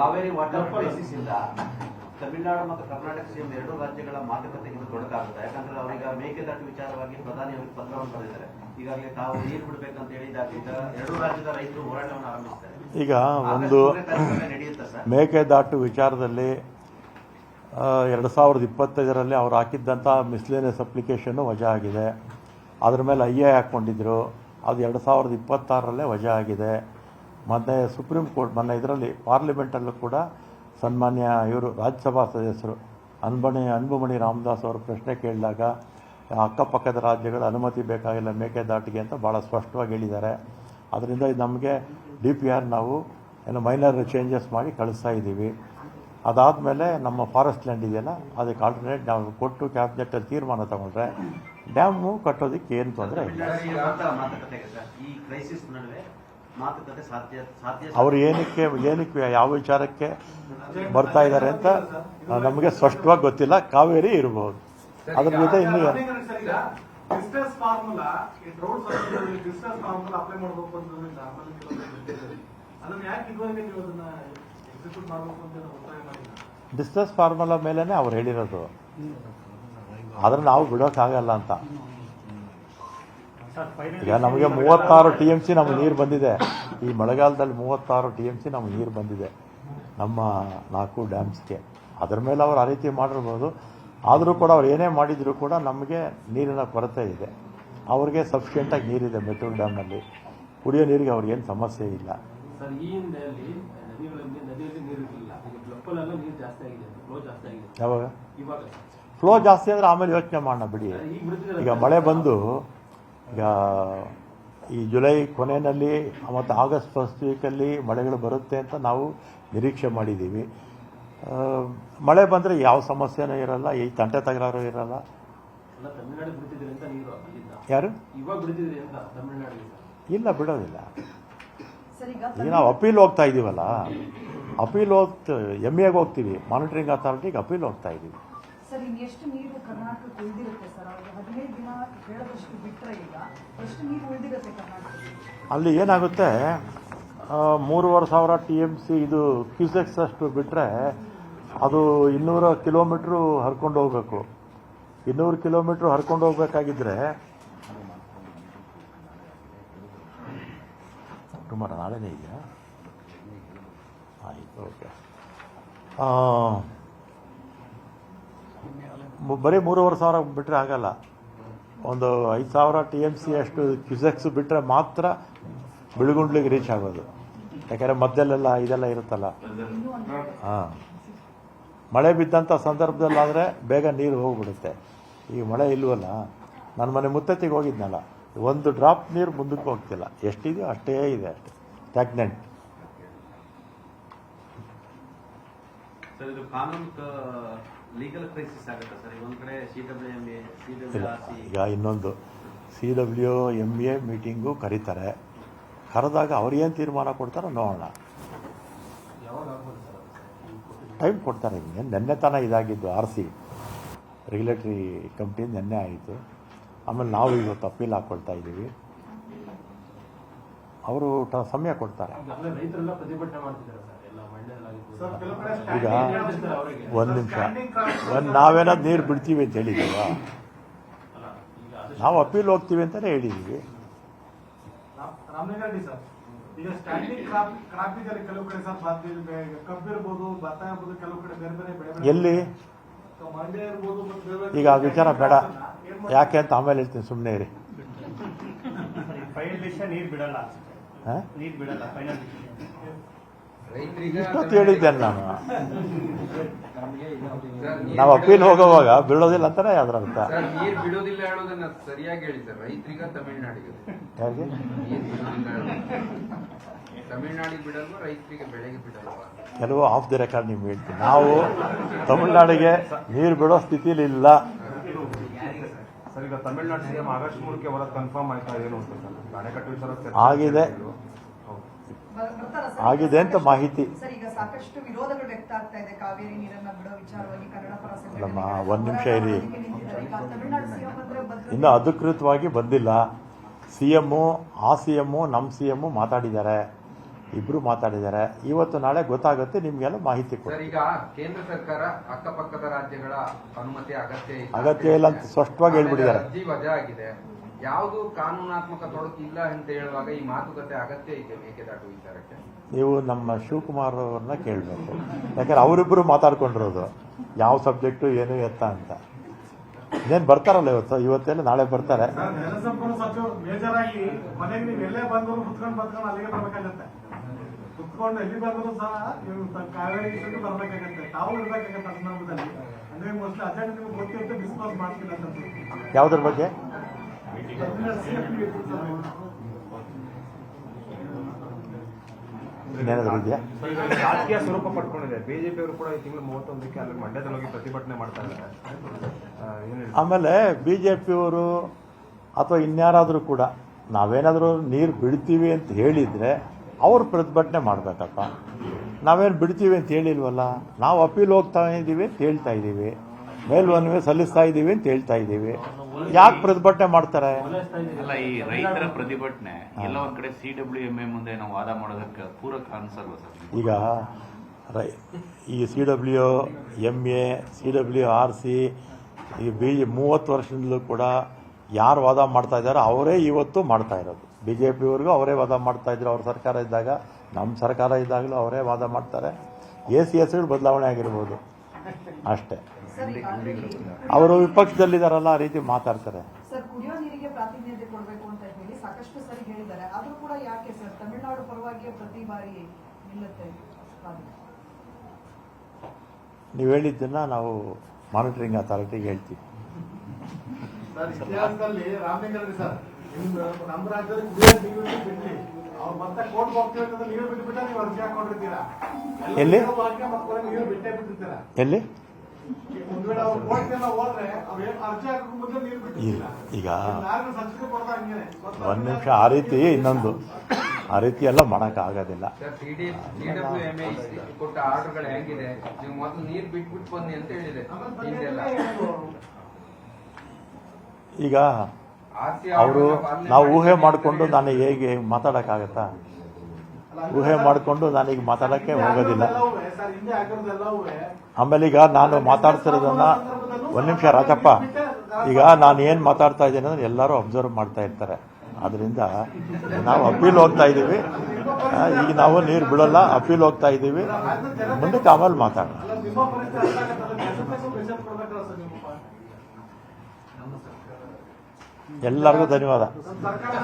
Kaveri water crisis ಇಂದ ತಮಿಳುನಾಡು ಮತ್ತು ಕರ್ನಾಟಕ ಸೇರಿ ಎರಡೂ ರಾಜ್ಯಗಳ ಮಾತುಕತೆಗೆ ತೊಡಕಾಗುತ್ತೆ. ಯಾಕಂದ್ರೆ ಅವರೀಗ ಮೇಕೆದಾಟು ವಿಚಾರವಾಗಿ ಪ್ರಧಾನಿ ಅವರಿಗೆ ಪತ್ರವನ್ನು ಬರೆದಿದ್ದಾರೆ. ಈಗಾಗಲೇ ತಾವು ನೀರು ಬಿಡಬೇಕಂತ ಹೇಳಿದಾಗ ಈಗ ಎರಡೂ ರಾಜ್ಯದ ರೈತರು ಹೋರಾಟವನ್ನು ಆರಂಭಿಸ್ತಾರೆ. ಈಗ ಒಂದು ಮೇಕೆದಾಟು ವಿಚಾರದಲ್ಲಿ 2025ರಲ್ಲಿ ಅವ್ರು ಹಾಕಿದ್ದಂಥ ಮಿಸ್ಲೇನಿಯಸ್ ಅಪ್ಲಿಕೇಶನ್ನು ವಜಾ ಆಗಿದೆ. ಅದ್ರ ಮೇಲೆ ಐಎ ಹಾಕ್ಕೊಂಡಿದ್ರು, ಅದು 2026ರಲ್ಲೇ ವಜಾ ಆಗಿದೆ. ಮತ್ತು ಸುಪ್ರೀಂ ಕೋರ್ಟ್ ಮೊನ್ನೆ ಇದರಲ್ಲಿ ಪಾರ್ಲಿಮೆಂಟಲ್ಲೂ ಕೂಡ ಸನ್ಮಾನ್ಯ ಇವರು ರಾಜ್ಯಸಭಾ ಸದಸ್ಯರು ಅನ್ಬುಮಣಿ ರಾಮದಾಸ್ ಅವರು ಪ್ರಶ್ನೆ ಕೇಳಿದಾಗ ಅಕ್ಕಪಕ್ಕದ ರಾಜ್ಯಗಳ ಅನುಮತಿ ಬೇಕಾಗಿಲ್ಲ ಮೇಕೆದಾಟಿಗೆ ಅಂತ ಭಾಳ ಸ್ಪಷ್ಟವಾಗಿ ಹೇಳಿದ್ದಾರೆ. ಅದರಿಂದ ಇದು ನಮಗೆ DPR ನಾವು ಏನೋ ಮೈನರ್ ಚೇಂಜಸ್ ಮಾಡಿ ಕಳಿಸ್ತಾ ಇದ್ದೀವಿ. ಅದಾದಮೇಲೆ ನಮ್ಮ ಫಾರೆಸ್ಟ್ ಲ್ಯಾಂಡ್ ಇದೆಯಲ್ಲ, ಅದಕ್ಕೆ ಆಲ್ಟರ್ನೇಟ್ ನಾವು ಕೊಟ್ಟು ಕ್ಯಾಬಿನೆಟಲ್ಲಿ ತೀರ್ಮಾನ ತಗೊಂಡ್ರೆ ಡ್ಯಾಮು ಕಟ್ಟೋದಕ್ಕೆ ಏನು ತೊಂದರೆ ಇಲ್ಲ. ಅವರು ಏನಕ್ಕೆ ಯಾವ ವಿಚಾರಕ್ಕೆ ಬರ್ತಾ ಇದ್ದಾರೆ ಅಂತ ನಮಗೆ ಸ್ಪಷ್ಟವಾಗಿ ಗೊತ್ತಿಲ್ಲ. ಕಾವೇರಿ ಇರಬಹುದು, ಅದ್ರ ಜೊತೆ ಇನ್ನೂ ಡಿಸ್ಟೆನ್ಸ್ ಫಾರ್ಮುಲಾ ಮೇಲೇನೆ ಅವ್ರು ಹೇಳಿರೋದು, ಆದ್ರೆ ನಾವು ಬಿಡೋಕ್ಕಾಗಲ್ಲ ಅಂತ. ಈಗ ನಮಗೆ 36 TMC ನಮಗೆ ನೀರು ಬಂದಿದೆ. ಈ ಮಳೆಗಾಲದಲ್ಲಿ 36 TMC ನಮಗೆ ನೀರು ಬಂದಿದೆ ನಮ್ಮ 4 ಡ್ಯಾಮ್ಸ್ಗೆ. ಅದರ ಮೇಲೆ ಅವ್ರು ಆ ರೀತಿ ಮಾಡಿರ್ಬೋದು. ಆದರೂ ಕೂಡ ಅವ್ರು ಏನೇ ಮಾಡಿದರೂ ಕೂಡ ನಮಗೆ ನೀರಿನ ಕೊರತೆ ಇದೆ. ಅವ್ರಿಗೆ ಸಫಿಷಿಯೆಂಟಾಗಿ ನೀರಿದೆ ಮೆಟ್ಟೂರು ಡ್ಯಾಮ್ನಲ್ಲಿ. ಕುಡಿಯೋ ನೀರಿಗೆ ಅವ್ರಿಗೇನು ಸಮಸ್ಯೆ ಇಲ್ಲ. ಯಾವಾಗ ಫ್ಲೋ ಜಾಸ್ತಿ ಅಂದರೆ ಆಮೇಲೆ ಯೋಚನೆ ಮಾಡೋಣ ಬಿಡಿ. ಈಗ ಮಳೆ ಬಂದು ಈಗ ಈ ಜುಲೈ ಕೊನೆಯಲ್ಲಿ ಮತ್ತು ಆಗಸ್ಟ್ ಫಸ್ಟ್ ವೀಕಲ್ಲಿ ಮಳೆಗಳು ಬರುತ್ತೆ ಅಂತ ನಾವು ನಿರೀಕ್ಷೆ ಮಾಡಿದ್ದೀವಿ. ಮಳೆ ಬಂದರೆ ಯಾವ ಸಮಸ್ಯೆನೂ ಇರಲ್ಲ, ಈ ತಂಟೆ ತಗರಾರು ಇರಲ್ಲ. ಯಾರು ಇಲ್ಲ ಬಿಡೋದಿಲ್ಲ. ಈಗ ನಾವು ಅಪೀಲ್ ಹೋಗ್ತಾ ಇದ್ದೀವಲ್ಲ, ಅಪೀಲ್ MAಗೆ ಹೋಗ್ತೀವಿ, ಮಾನಿಟರಿಂಗ್ ಅಥಾರಿಟಿಗೆ ಅಪೀಲ್ ಹೋಗ್ತಾ ಇದ್ದೀವಿ. ಸರ್ ಇನ್ನೆಷ್ಟು ನೀರು ಕರ್ನಾಟಕಕ್ಕೆ ಉಳಿದಿರುತ್ತೆ ಸರ್? 15 ದಿನ ಹೇಳದಷ್ಟು ಬಿಟ್ಟರೆ ಈಗ ಎಷ್ಟು ನೀರು ಉಳಿದಿರುತ್ತೆ ಕರ್ನಾಟಕಕ್ಕೆ? ಅಲ್ಲಿ ಏನಾಗುತ್ತೆ, 3,500 TMC ಇದು ಕ್ಯೂಸೆಕ್ಸ್ ಅಷ್ಟು ಬಿಟ್ಟರೆ ಅದು 200 ಕಿಲೋಮೀಟ್ರು ಹರ್ಕೊಂಡು ಹೋಗ್ಬೇಕು. 200 ಕಿಲೋಮೀಟ್ರು ಹರ್ಕೊಂಡು ಹೋಗ್ಬೇಕಾಗಿದ್ರೆ ಸುಮಾರು ನಾಳೆನೇ ಇದೆಯಾ? ಆಯಿತು, ಓಕೆ. ಬರೀ 3,500 ಬಿಟ್ಟರೆ ಆಗಲ್ಲ. ಒಂದು 5,000 TMC ಅಷ್ಟು ಕ್ಯೂಸೆಕ್ಸ್ ಬಿಟ್ಟರೆ ಮಾತ್ರ ಬಿಳುಗುಂಡ್ಲಿಗೆ ರೀಚ್ ಆಗೋದು. ಯಾಕೆಂದರೆ ಮಧ್ಯಲೆಲ್ಲ ಇದೆಲ್ಲ ಇರುತ್ತಲ್ಲ. ಹಾಂ, ಮಳೆ ಬಿದ್ದಂಥ ಸಂದರ್ಭದಲ್ಲಾದರೆ ಬೇಗ ನೀರು ಹೋಗ್ಬಿಡುತ್ತೆ. ಈಗ ಮಳೆ ಇಲ್ವಲ್ಲ. ನನ್ನ ಮನೆ ಮುತ್ತತ್ತಿಗೆ ಹೋಗಿದ್ನಲ್ಲ, ಒಂದು ಡ್ರಾಪ್ ನೀರು ಮುಂದಕ್ಕೆ ಹೋಗ್ತಿಲ್ಲ. ಎಷ್ಟಿದೆಯೋ ಅಷ್ಟೇ ಇದೆ, ಅಷ್ಟೇ ಸ್ಟ್ಯಾಗ್ನೆಂಟ್. ಈಗ ಇನ್ನೊಂದು CWMA ಮೀಟಿಂಗು ಕರೀತಾರೆ. ಕರೆದಾಗ ಅವ್ರು ಏನು ತೀರ್ಮಾನ ಕೊಡ್ತಾರೋ ನೋಡೋಣ. ಟೈಮ್ ಕೊಡ್ತಾರೆ. ನಿನ್ನೆ ತನಕ ಇದಾಗಿದ್ದು RC ರೆಗ್ಯುಲೇಟರಿ ಕಮಿಟಿ ನಿನ್ನೆ ಆಯಿತು. ಆಮೇಲೆ ನಾವು ಇವತ್ತು ಅಪೀಲ್ ಹಾಕ್ಕೊಳ್ತಾ ಇದ್ದೀವಿ. ಅವರು ಸಮಯ ಕೊಡ್ತಾರೆ. ಈಗ ಒಂದು ನಿಮಿಷ, ನಾವೇನಾದ್ರು ನೀರು ಬಿಡ್ತೀವಿ ಅಂತ ಹೇಳಿದ್ದೀವ? ನಾವು ಅಪೀಲ್ ಹೋಗ್ತೀವಿ ಅಂತಲೇ ಹೇಳಿದ್ದೀವಿ. ಈಗ ಸ್ಟ್ಯಾಂಡಿಂಗ್ ಕ್ರಾಪ್ ಇದೆ ಕೆಲವು ಕಡೆ ಸರ್, ಕಬ್ಬು ಇರ್ಬೋದು, ಭತ್ತ ಇರ್ಬೋದು, ಕೆಲವು ಕಡೆ ಬೇರೆ ಬೇರೆ ಬೆಳೆ ಎಲ್ಲಿ ಮಂಡ್ಯ ಇರ್ಬೋದು. ಈಗ ಆ ವಿಚಾರ ಬೇಡ, ಯಾಕೆ ಅಂತ ಆಮೇಲೆ ಹೇಳ್ತೀನಿ, ಸುಮ್ಮನೆ ಇರಿ. ನೀರು ಬಿಡಲ್ಲ, ನೀರು ಬಿಡಲ್ಲ ಫೈನಲ್. ಇಷ್ಟೊತ್ತು ಹೇಳಿದ್ದೇನೆ ನಾನು. ನಾವು ಅಪೀಲ್ ಹೋಗುವಾಗ ಬಿಡೋದಿಲ್ಲ ಅಂತಾನೆ ಅದ್ರ ಅರ್ಥ. ನೀರು ಬಿಡೋದಿಲ್ಲ ಹೇಳೋದನ್ನ ಸರಿಯಾಗಿ ಹೇಳಿ ಸರ್. ರೈತರಿಗ ತಮಿಳ್ನಾಡಿಗೆ ಹೇಗೆ ತಮಿಳ್ನಾಡಿಗೆ ಬಿಡಲ್ವಾ, ರೈತರಿಗೆ ಬೆಳೆಗೆ ಬಿಡಲ್ವಾ? ಕೆಲವು ಆಫ್ ದಿ ರೆಕಾರ್ಡ್ ನಿಮ್ಗೆ ಹೇಳ್ತೀನಿ. ನಾವು ತಮಿಳ್ನಾಡಿಗೆ ನೀರು ಬಿಡೋ ಸ್ಥಿತಿಲಿ ಇಲ್ಲ. ಸರ್ ಈಗ ತಮಿಳ್ನಾಡು CM ಆಗಸ್ಟ್ 3ಕ್ಕೆ ಅವರ ಕನ್ಫರ್ಮ್ ಆಯ್ತಾ ಏನು ಅಂತ ಅಣೆಕಟ್ಟು ವಿಚಾರ ಆಗಿದೆ ಅಂತ ಮಾಹಿತಿ. ಸರ್ ಈಗ ಸಾಕಷ್ಟು ವಿರೋಧಗಳು ವ್ಯಕ್ತ ಆಗ್ತಾ ಇದೆ ಕಾವೇರಿ ನೀರನ್ನ ಬಿಡೋ ವಿಚಾರವಾಗಿ. ಕನ್ನಡ ಪರ ಒಂದು ನಿಮಿಷ ಇರಿ, ತಮಿಳ್ನಾಡು CM ಇನ್ನು ಅಧಿಕೃತವಾಗಿ ಬಂದಿಲ್ಲ. CM, ಆ CM, ನಮ್ಮ CM ಮಾತಾಡಿದ್ದಾರೆ. ಇಬ್ಬರು ಮಾತಾಡಿದ್ದಾರೆ. ಇವತ್ತು ನಾಳೆ ಗೊತ್ತಾಗುತ್ತೆ, ನಿಮಗೆಲ್ಲ ಮಾಹಿತಿ ಸರ್, ಕೊಡಿ. ಈಗ ಕೇಂದ್ರ ಸರ್ಕಾರ ಅಕ್ಕಪಕ್ಕದ ರಾಜ್ಯಗಳ ಅನುಮತಿ ಅಗತ್ಯ ಇಲ್ಲ ಅಂತ ಸ್ಪಷ್ಟವಾಗಿ ಹೇಳ್ಬಿಟ್ಟಿದ್ದಾರೆ. ಅರ್ಜಿ ವಜಾ ಆಗಿದೆ, ಯಾವುದು ಕಾನೂನಾತ್ಮಕ ತೊಡಕು ಇಲ್ಲ ಅಂತ ಹೇಳುವಾಗ ಈ ಮಾತುಕತೆ ಅಗತ್ಯ ಇದೆ ಮೇಕೆದಾಟು ವಿಚಾರಕ್ಕೆ? ನೀವು ನಮ್ಮ ಶಿವಕುಮಾರ್ ಅವ್ರನ್ನ ಕೇಳಬೇಕು. ಯಾಕಂದ್ರೆ ಅವರಿಬ್ಬರು ಮಾತಾಡ್ಕೊಂಡಿರೋದು ಯಾವ ಸಬ್ಜೆಕ್ಟು ಏನು ಎತ್ತ ಅಂತ. ಇನ್ನೇನು ಬರ್ತಾರಲ್ಲ ಇವತ್ತೆಲ್ಲ ನಾಳೆ ಬರ್ತಾರೆ. ಜಲಸಂಪನ್ಮೂಲ ಸಚಿವರು ಮೇಜರ್ ಆಗಿ ಮನೆಗೆ ನೀವು ಎಲ್ಲೇ ಬಂದ್ರು ಕುತ್ಕೊಂಡು ಅಲ್ಲಿಗೆ ಬರ್ಬೇಕಾಗತ್ತೆ. ಕುತ್ಕೊಂಡು ಎಲ್ಲಿ ಬಂದ್ರು ಸಹ ನೀವು ಕಾವೇರಿ ಬರ್ಬೇಕಾಗತ್ತೆ. ತಾವು ಇರ್ಬೇಕಾಗತ್ತೆ ಆ ಸಂದರ್ಭದಲ್ಲಿ. ಅಂದ್ರೆ ಮೋಸ್ಟ್ಲಿ ಅಜೆಂಡ್ ನಿಮ್ಗೆ ಗೊತ್ತಿರುತ್ತೆ, ಡಿಸ್ಕಸ್ ಮಾಡ್ತಿಲ್ಲ ಅಂತ. ಯಾವುದ್ರ ಬಗ್ಗೆ? ಏನಾದರೂ ಇದೆಯಾ? ರಾಜಕೀಯ ಸ್ವರೂಪ ಪಡ್ಕೊಂಡಿದೆ. ಬಿಜೆಪಿ ಅವರು ಕೂಡ ಈ ತಿಂಗಳು 31ಕ್ಕೆ ಅಲ್ಲಿ ಮಂಡ್ಯದಲ್ಲಿ ಹೋಗಿ ಪ್ರತಿಭಟನೆ ಮಾಡ್ತಾ ಇದ್ದಾರೆ. ಆಮೇಲೆ ಬಿಜೆಪಿಯವರು ಅಥವಾ ಇನ್ಯಾರಾದರೂ ಕೂಡ ನಾವೇನಾದರೂ ನೀರು ಬಿಡ್ತೀವಿ ಅಂತ ಹೇಳಿದರೆ ಅವ್ರು ಪ್ರತಿಭಟನೆ ಮಾಡಬೇಕಪ್ಪ. ನಾವೇನು ಬಿಡ್ತೀವಿ ಅಂತ ಹೇಳಿಲ್ವಲ್ಲ. ನಾವು ಅಪೀಲ್ ಹೋಗ್ತಾ ಇದ್ದೀವಿ ಅಂತ ಹೇಳ್ತಾ ಇದ್ದೀವಿ, ಮೇಲ್ಮನವಿ ಸಲ್ಲಿಸ್ತಾ ಇದ್ದೀವಿ ಅಂತ ಹೇಳ್ತಾ ಇದ್ದೀವಿ. ಯಾಕೆ ಪ್ರತಿಭಟನೆ ಮಾಡ್ತಾರೆ? ಅಲ್ಲ, ಈ ರೈತರ ಪ್ರತಿಭಟನೆ ಎಲ್ಲ ಒಂದ್ ಕಡೆ CWMA ಮುಂದೆ ನಾವು ವಾದ ಮಾಡೋದಕ್ಕೆ ಪೂರಕ ಅನ್ಸಲ್ವ ಸರ್? ಈಗ ಈ CWMA, CWRC ಈ 30 ವರ್ಷದಿಂದಲೂ ಕೂಡ ಯಾರು ವಾದ ಮಾಡ್ತಾ ಇದ್ದಾರೋ ಅವರೇ ಇವತ್ತು ಮಾಡ್ತಾ ಇರೋದು. BJPಯವ್ರಿಗೂ ಅವರೇ ವಾದ ಮಾಡ್ತಾ ಇದ್ರು. ಅವ್ರ ಸರ್ಕಾರ ಇದ್ದಾಗ, ನಮ್ಮ ಸರ್ಕಾರ ಇದ್ದಾಗಲೂ ಅವರೇ ವಾದ ಮಾಡ್ತಾರೆ. ACSಗಳು ಬದಲಾವಣೆ ಆಗಿರ್ಬೋದು ಅಷ್ಟೇ. ಅವರು ವಿಪಕ್ಷದಲ್ಲಿದ್ದಾರಲ್ಲ, ಆ ರೀತಿ ಮಾತಾಡ್ತಾರೆ. ಸರ್, ಕುಡಿಯೋ ನೀರಿಗೆ ಪ್ರಾತಿನಿಧ್ಯ ಕೊಡಬೇಕು ಅಂತ ಹೇಳಿ ಸಾಕಷ್ಟು ಸರಿ ಹೇಳಿದ್ದಾರೆ. ಆದ್ರೂ ಕೂಡ ಯಾಕೆ ಸರ್ ತಮಿಳುನಾಡು ಪರವಾಗಿ ಪ್ರತಿ ಬಾರಿ ನಿಲ್ಲುತ್ತೆ? ನೀವು ಹೇಳಿದ್ದನ್ನ ನಾವು ಮಾನಿಟರಿಂಗ್ ಅಥಾರಿಟಿಗೆ ಹೇಳ್ತೀವಿ. ಸರ್, ಇತಿಹಾಸದಲ್ಲಿ ರಾಮಲಿಂಗಾರೆಡ್ಡಿ ಸರ್ ನಮ್ಮ ರಾಜ್ಯದಲ್ಲಿ ಕುಡಿಯೋ ನೀರು ಬಿಡ್ಲಿ, ಅವ್ರು ಮತ್ತೆ ಕೋರ್ಟ್ ಹೋಗ್ತೀವಿ ಅಂತ ನೀರು ಬಿಟ್ಬಿಟ್ಟ ನೀವು ಅರ್ಜಿ ಹಾಕೊಂಡಿರ್ತೀರಾ. ಎಲ್ಲಿ? ನೀರು ಬಿಟ್ಟೇ ಬಿಟ್ಟಿರ್ತೀರಾ. ಎಲ್ಲಿ? ಒಂದ್ ವೇಳೆ ಅವ್ರು ಕೋರ್ಟ್ಗೆಲ್ಲ ಹೋದ್ರೆ ಅವ್ರು ಅರ್ಜಿ ಹಾಕೋ ಮುಂದೆ ನೀರು ಬಿಟ್ಟಿರ್ತೀರಾ. ಈಗ ಯಾರು ಸಬ್ಸಿಡಿ ಕೊಡ್ತಾ ಹಂಗೇನೆ. ಒಂದು ನಿಮಿಷ, ಆ ರೀತಿ ಇನ್ನೊಂದು ಆ ರೀತಿ ಎಲ್ಲ ಮಾಡೋಕ್ಕಾಗೋದಿಲ್ಲ. ಸರ್, CWMA ಕೊಟ್ಟ ಆರ್ಡರ್ಗಳು ಹೇಗಿದೆ? ನೀವು ಮೊದಲು ನೀರು ಬಿಟ್ಬಿಟ್ಟು ಬನ್ನಿ ಅಂತ ಹೇಳಿದೆ ಹಿಂದೆಲ್ಲ. ಈಗ ಅವರು ನಾವು ಊಹೆ ಮಾಡಿಕೊಂಡು ನಾನು ಹೇಗೆ ಮಾತಾಡೋಕ್ಕಾಗತ್ತಾ? ಊಹೆ ಮಾಡಿಕೊಂಡು ನಾನೀಗ ಮಾತಾಡೋಕ್ಕೆ ಹೋಗೋದಿಲ್ಲ. ಸರ್, ಹಿಂದೆ ಆಗಿರೋದೆಲ್ಲವೂ ಆಮೇಲೆ ಈಗ ನಾನು ಮಾತಾಡ್ತಿರೋದನ್ನ ಒಂದು ನಿಮಿಷ ರಾಜಪ್ಪ, ಈಗ ನಾನು ಏನು ಮಾತಾಡ್ತಾ ಇದ್ದೀನಿ ಅಂದ್ರೆ ಎಲ್ಲರೂ ಅಬ್ಸರ್ವ್ ಮಾಡ್ತಾ ಇರ್ತಾರೆ. ಅದರಿಂದ ನಾವು ಅಪೀಲ್ ಹೋಗ್ತಾ ಇದ್ದೀವಿ. ಈಗ ನಾವು ನೀರು ಬಿಡೋಲ್ಲ, ಅಪೀಲ್ ಹೋಗ್ತಾ ಇದ್ದೀವಿ. ಮುಂದಕ್ಕೆ ಆಮೇಲೆ ಮಾತಾಡೋಣ. ನಿಮ್ಮ ಪರಿಸ್ಥಿತಿ ಅರ್ಥ ಆಗತ್ತಲ್ಲ. ಕೊಡ್ಬೇಕಲ್ಲ ಸರ್ ನಿಮ್ಮ ಎಲ್ಲರಿಗೂ ಧನ್ಯವಾದ. ಸರ್ಕಾರ